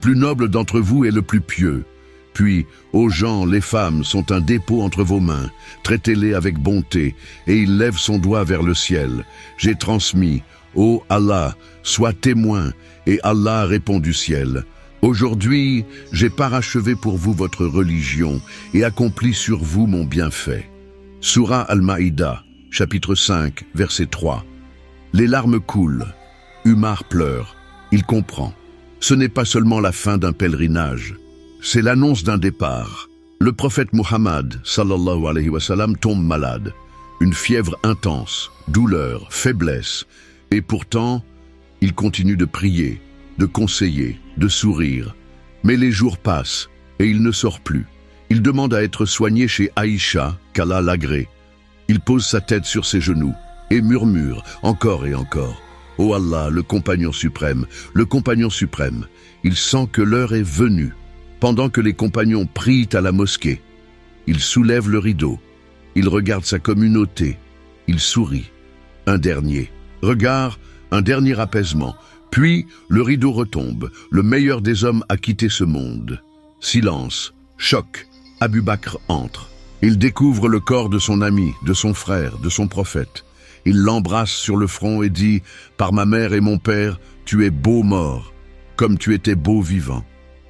plus noble d'entre vous est le plus pieux. Puis, aux gens, les femmes sont un dépôt entre vos mains. Traitez-les avec bonté. Et il lève son doigt vers le ciel. J'ai transmis. Ô Allah, sois témoin. Et Allah répond du ciel. Aujourd'hui, j'ai parachevé pour vous votre religion et accompli sur vous mon bienfait. Sourate Al-Maïda, chapitre 5, verset 3. Les larmes coulent. Umar pleure. Il comprend. Ce n'est pas seulement la fin d'un pèlerinage. C'est l'annonce d'un départ. Le prophète Muhammad, sallallahu alayhi wa sallam, tombe malade. Une fièvre intense, douleur, faiblesse. Et pourtant, il continue de prier, de conseiller, de sourire. Mais les jours passent et il ne sort plus. Il demande à être soigné chez Aïcha, qu'Allah l'agrée. Il pose sa tête sur ses genoux et murmure encore et encore. Ô Allah, le compagnon suprême, il sent que l'heure est venue. Pendant que les compagnons prient à la mosquée, il soulève le rideau, il regarde sa communauté, il sourit. Un dernier regard, un dernier apaisement, puis le rideau retombe, le meilleur des hommes a quitté ce monde. Silence, choc, Abu Bakr entre. Il découvre le corps de son ami, de son frère, de son prophète. Il l'embrasse sur le front et dit « Par ma mère et mon père, tu es beau mort, comme tu étais beau vivant. »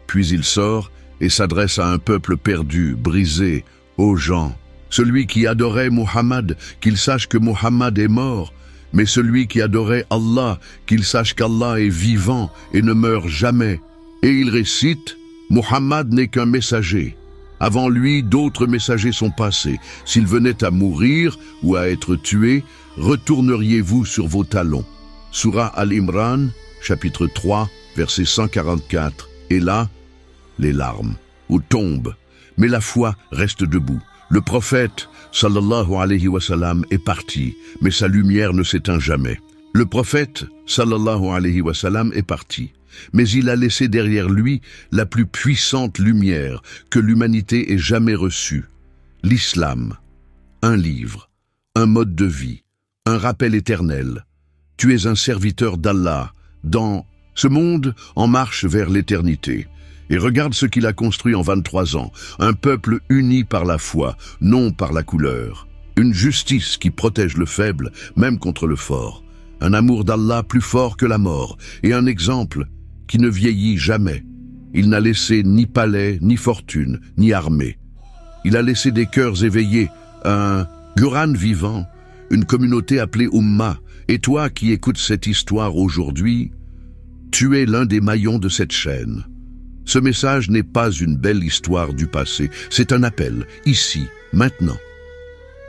Puis il sort et s'adresse à un peuple perdu, brisé, aux gens. Celui qui adorait Muhammad, qu'il sache que Muhammad est mort, mais celui qui adorait Allah, qu'il sache qu'Allah est vivant et ne meurt jamais. Et il récite « Muhammad n'est qu'un messager. Avant lui, d'autres messagers sont passés. S'il venait à mourir ou à être tué, retourneriez-vous sur vos talons. » Sourate Al-Imran, chapitre 3, verset 144. Et là, les larmes, ou tombent, mais la foi reste debout. Le prophète, sallallahu alayhi wa sallam, est parti, mais sa lumière ne s'éteint jamais. Le prophète, sallallahu alayhi wa sallam, est parti, mais il a laissé derrière lui la plus puissante lumière que l'humanité ait jamais reçue. L'islam, un livre, un mode de vie, un rappel éternel. Tu es un serviteur d'Allah dans ce monde en marche vers l'éternité. Et regarde ce qu'il a construit en 23 ans. Un peuple uni par la foi, non par la couleur. Une justice qui protège le faible, même contre le fort. Un amour d'Allah plus fort que la mort. Et un exemple qui ne vieillit jamais. Il n'a laissé ni palais, ni fortune, ni armée. Il a laissé des cœurs éveillés, un Qur'an vivant, une communauté appelée Ummah. Et toi qui écoutes cette histoire aujourd'hui, tu es l'un des maillons de cette chaîne. Ce message n'est pas une belle histoire du passé, c'est un appel, ici, maintenant.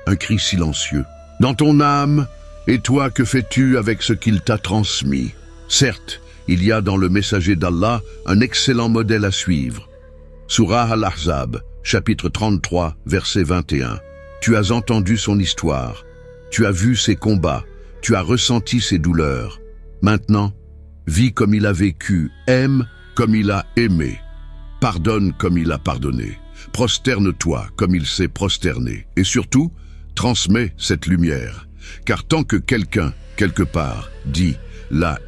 Un cri silencieux. Dans ton âme, et toi que fais-tu avec ce qu'il t'a transmis? Certes, il y a dans le messager d'Allah un excellent modèle à suivre. Sourate Al-Ahzab, chapitre 33, verset 21. Tu as entendu son histoire, tu as vu ses combats, tu as ressenti ses douleurs. Maintenant, vis comme il a vécu, aime comme il a aimé, pardonne comme il a pardonné, prosterne-toi comme il s'est prosterné, et surtout, transmets cette lumière. Car tant que quelqu'un, quelque part, dit « La